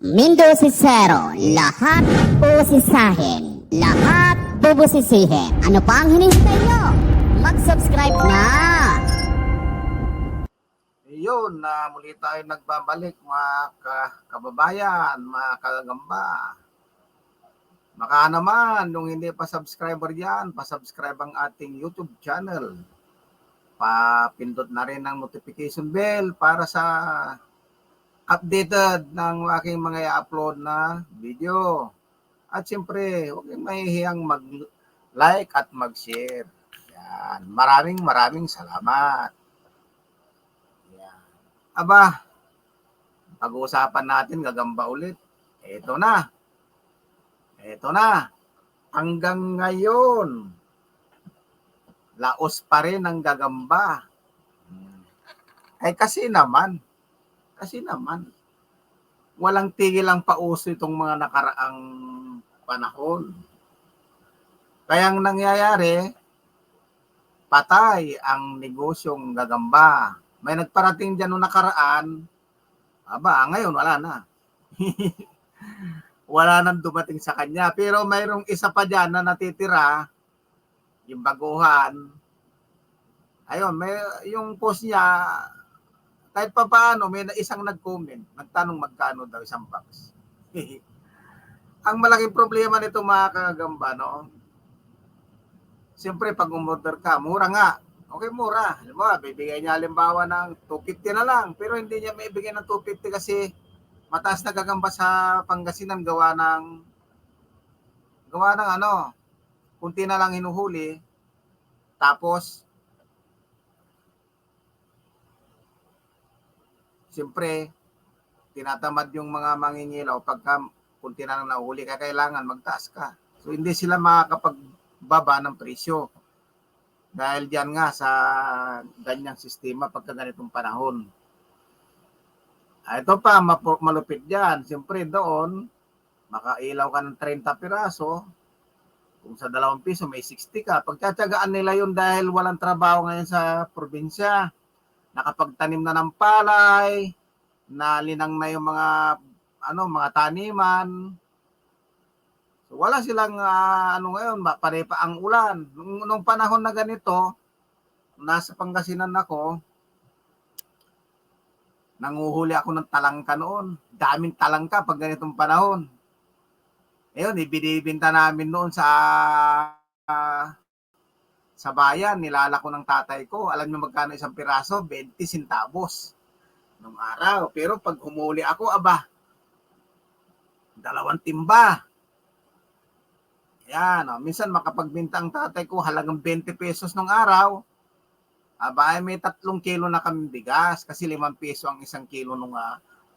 Mindosisero, lahat usisahin, lahat bubusisihin. Ano pa ang hinihintay nyo? Mag-subscribe na! Yun, na muli tayo nagbabalik mga kababayan, mga kagamba. Baka naman, nung hindi pa subscriber yan, pa-subscribe ang ating YouTube channel. Papindot na rin ang notification bell para sa updated ng aking mga i-upload na video. At siyempre, huwag kayong mahihiyang mag-like at mag-share. Yan. Maraming salamat. Yan. Aba, pag-uusapan natin, gagamba ulit. Ito na. Hanggang ngayon, laos pa rin ang gagamba. Kasi naman, walang tigil ang pauso itong mga nakaraang panahon. Kaya ang nangyayari, patay ang negosyong gagamba. May nagparating dyan noong nakaraan, ngayon wala na. Wala nang dumating sa kanya. Pero mayroong isa pa dyan na natitira, yung baguhan. Ayun, yung post niya, kahit pa paano, may isang nag-comment, nagtanong magkano daw isang box. Ang malaking problema nito mga kagamba, no? Siyempre, pag umorder ka, mura nga. Okay, mura. Halimbawa, bibigay niya halimbawa ng 250 na lang, pero hindi niya maibigay ng 250 kasi mataas na gagamba sa Pangasinan gawa ng kunti na lang hinuhuli, tapos siyempre, tinatamad yung mga mangingilaw pagka kunti na lang nahuli, kaya kailangan magtaas ka. So, hindi sila makakapagbaba ng presyo. Dahil diyan nga sa ganyang sistema pagka ganitong panahon. Ito pa, malupit dyan. Siyempre doon, makailaw ka ng 30 piraso. Kung sa 2 piso, may 60 ka. Pagtsatsagaan nila yun dahil walang trabaho ngayon sa probinsya. Nakapagtanim na ng palay, nalinang na yung mga taniman. So, wala silang ngayon, pare pa ang ulan. Nung panahon na ganito, nasa Pangasinan ako, nanguhuli ako ng talangka noon. Daming talangka pag ganitong panahon. Ayun, ibinibenta namin noon sa bayan, nilalako ng tatay ko. Alam niyo magkano isang piraso? 20 centavos nung araw. Pero pag humuli ako, 2 timba. Yan, minsan makapagbenta ang tatay ko halagang 20 pesos nung araw. May 3 kilo na kami bigas kasi 5 peso ang 1 kilo nung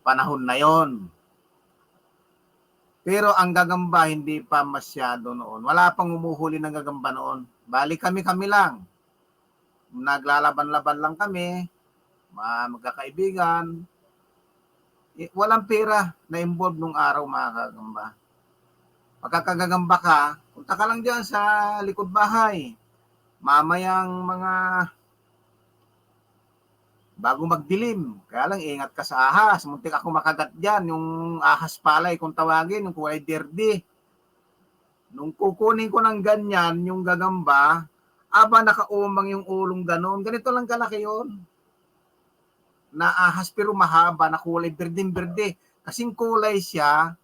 panahon na yon. Pero ang gagamba hindi pa masyado noon. Wala pang umuhuli ng gagamba noon. Bali kami lang. Naglalaban-laban lang kami, magkakaibigan. Walang pera na involved nung araw mga kagamba. Pagkakagagamba ka, punta ka lang dyan sa likod bahay. Mamayang bago magdilim. Kaya lang ingat ka sa ahas. Muntik ako makagat dyan. Yung ahas palay kung tawagin, yung kulay dirdi. Nung kukunin ko ng ganyan, yung gagamba, nakaumang yung ulong ganon. Ganito lang kalaki yun. Na ahas pero mahaba, na kulay berdeng-berde. Kasing kulay siya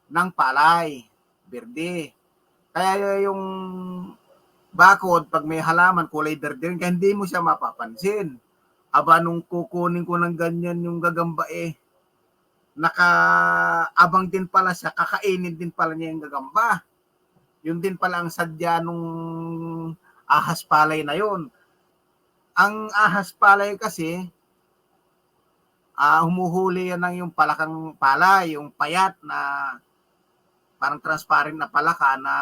ng palay. Berde. Kaya yung bakod, pag may halaman, kulay berde, kaya hindi mo siya mapapansin. Nung kukunin ko ng ganyan yung gagamba nakaabang din pala siya, kakainin din pala niya yung gagamba. Yun din pala ang sadya nung ahas palay na yun. Ang ahas palay kasi, humuhuli yan ng yung palakang palay, yung payat na parang transparent na palaka na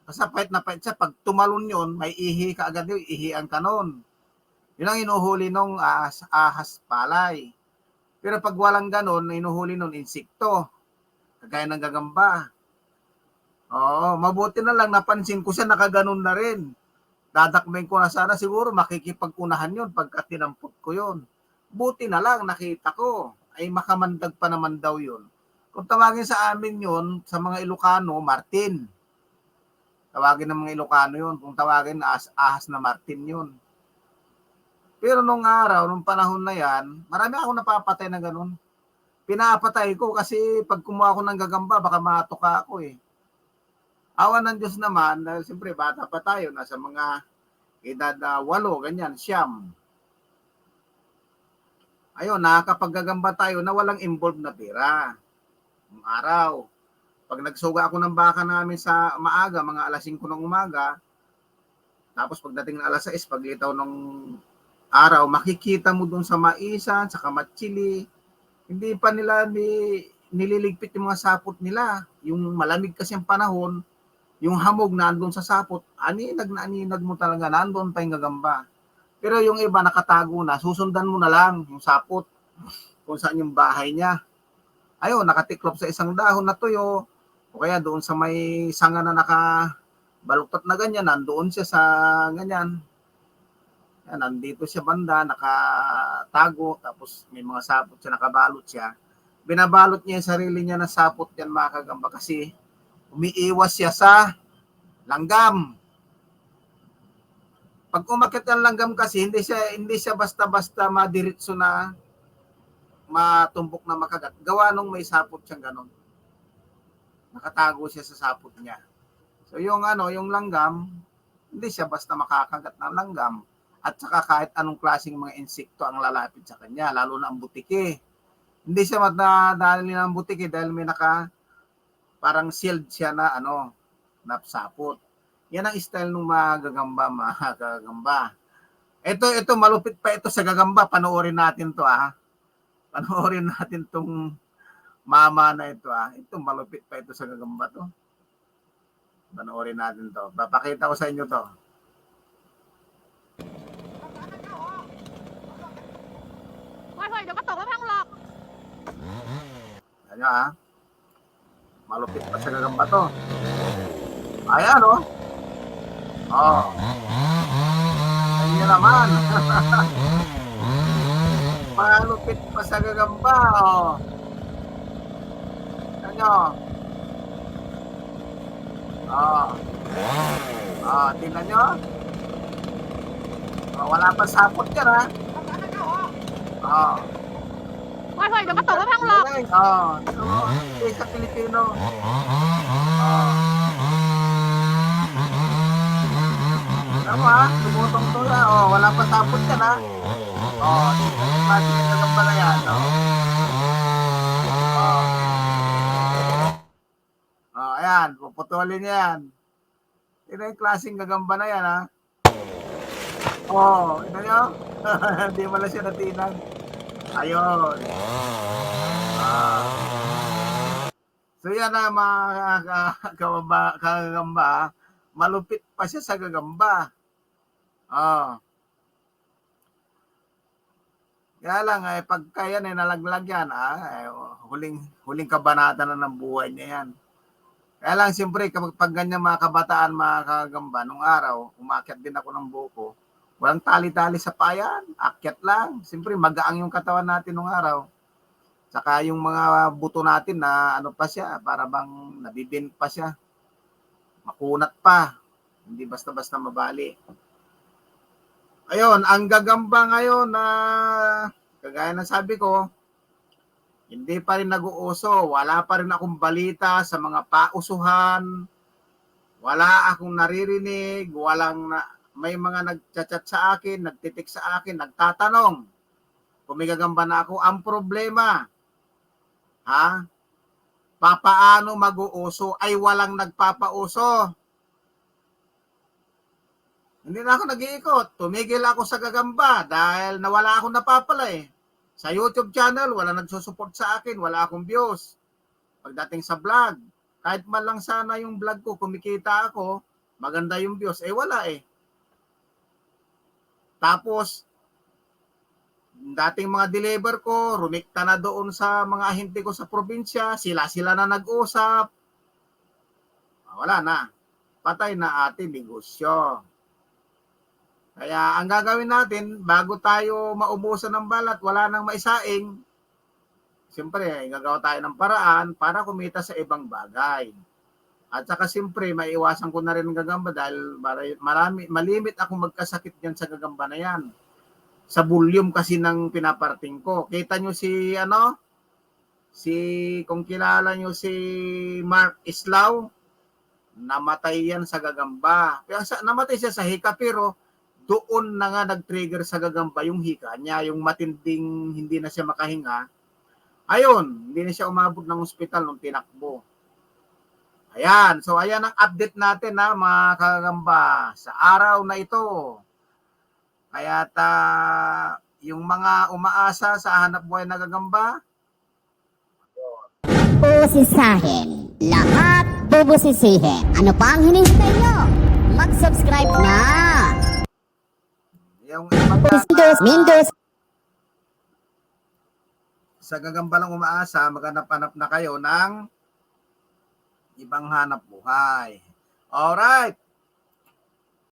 basta payat na payat siya. Pag tumalon yun, may ihi ka agad yun, ihian ka nun. Yun ang inuhuli nung ahas palay. Pero pag walang ganon, inuhuli nung insekto. Kagaya ng gagamba. Oo, mabuti na lang napansin ko siya nakaganon na rin. Dadakmen ko na sana, siguro makikipagkunahan yun pagka tinampot ko yun. Buti na lang nakita ko. ay makamandag pa naman daw yun. Kung tawagin sa amin yun, sa mga Ilocano, Martin. Tawagin ng mga Ilocano yun. Kung tawagin, ahas na Martin yun. Pero nung araw, nung panahon na yan, marami akong napapatay na ganun. Pinapatay ko kasi pag kumuha ako ng gagamba, baka matuka ako eh. Awan ng Diyos naman, dahil siyempre bata pa tayo, nasa mga edad 8, ganyan, siyam. Ayun, nakakapaggagamba tayo na walang involved na pera. Ang araw. Pag nagsuga ako ng baka namin sa maaga, mga alas 5 ng umaga, tapos pagdating ng alas 6, paglitaw ng araw, makikita mo doon sa maisan, sa kamatsili, hindi pa nila nililigpit yung mga sapot nila. Yung malamig kasi ang panahon, yung hamog na andun sa sapot, aninag na aninag mo talaga, nandun pa yung gagamba. Pero yung iba nakatago na, susundan mo na lang yung sapot kung saan yung bahay niya. Ayun, nakatiklop sa isang dahon na tuyo, o kaya doon sa may sanga na nakabaluktot na ganyan, nandoon siya sa ganyan. Yan, nandito siya banda, nakatago, tapos may mga sapot siya, nakabalot siya. Binabalot niya yung sarili niya na sapot yan, mga kagamba, kasi umiiwas siya sa langgam. Pag umakyat ang langgam kasi, hindi siya basta-basta madiritso na matumbok na makagat. Gawa nung may sapot siyang ganon. Nakatago siya sa sapot niya. So yung langgam, hindi siya basta makakagat ng langgam. At saka kahit anong klaseng mga insekto ang lalapit sa kanya, lalo na ang butike. Hindi siya madadali ng butike dahil may parang shield siya na napsapot. Yan ang style ng mga gagamba. Ito malupit pa ito sa gagamba. Panoorin natin to Panoorin natin tong mama na ito Ito malupit pa ito sa gagamba to. Panoorin natin to. Papakita ko sa inyo to. Hoy, đừng có tụt cái thang lọt. Ayan malupit pa sa gagamba to. Ayan Ayan naman. Malupit pa sa gagamba tingnan nyo. Wala pa sapot yan Hoy, đừng có tụt cái thang lọt. Hindi sa Pilipino. Tumutong to na. Wala pa sapot yan Klase ng gagamba na yan. Ayan, puputulin yan. Ito yung klaseng gagamba na yan ito nyo? Hindi mo lang siya natinag. Ayun. So yan mga kagagamba. Malupit pa siya sa gagamba. Kaya lang pagka yan nalaglag yan huling kabanata na ng buhay niya yan. Kaya lang siyempre kapag ganyan mga kabataan, mga kagagamba, nung araw umakyat din ako ng buko. Walang tali-tali sa payan, akyat lang. Siyempre magaang yung katawan natin nung araw. Saka yung mga buto natin na pa siya, para bang nabibin pa siya. Makunat pa. Hindi basta-basta mabali. Ayun, ang gagamba ngayon na kagaya ng sabi ko, hindi pa rin nag-uuso. Wala pa rin akong balita sa mga pausuhan. Wala akong naririnig. May mga nagchat-chat sa akin, nagtitik sa akin, nagtatanong kung may gagamba na ako. Ang problema, papaano mag-uuso ay walang nagpapauso. Hindi na ako nag-iikot. Tumigil ako sa gagamba dahil nawala akong napapala Sa YouTube channel, wala nagsusupport sa akin, wala akong views. Pagdating sa vlog, kahit man lang sana yung vlog ko, kumikita ako, maganda yung views, wala Tapos, dating mga deliver ko, rumikta na doon sa mga ahente ko sa probinsya, sila na nag-usap. Wala na. Patay na ating negosyo. Kaya ang gagawin natin, bago tayo maubusan ng balat, wala nang maisaing, siyempre, gagawa tayo ng paraan para kumita sa ibang bagay. At saka siyempre, maiwasan ko na rin ang gagamba dahil malimit akong magkasakit dyan sa gagamba na yan. Sa volume kasi ng pinaparating ko. Kita nyo kung kilala nyo si Mark Islao, namatay yan sa gagamba. Namatay siya sa hika, pero doon na nga nag-trigger sa gagamba yung hika niya, yung matinding hindi na siya makahinga. Ayun, hindi na siya umabot ng ospital nung tinakbo. Ayan, so ayan ang update natin mga kagamba sa araw na ito. Kaya yung mga umaasa sa hanap buhay na gagamba, Bubusisahin. Lahat bubusisihin. Ano pa ang hinihintay nyo? Mag-subscribe na! yung ibang Mindos! sa gagamba lang umaasa, maghanap-hanap na kayo ng ibang hanap buhay. Alright.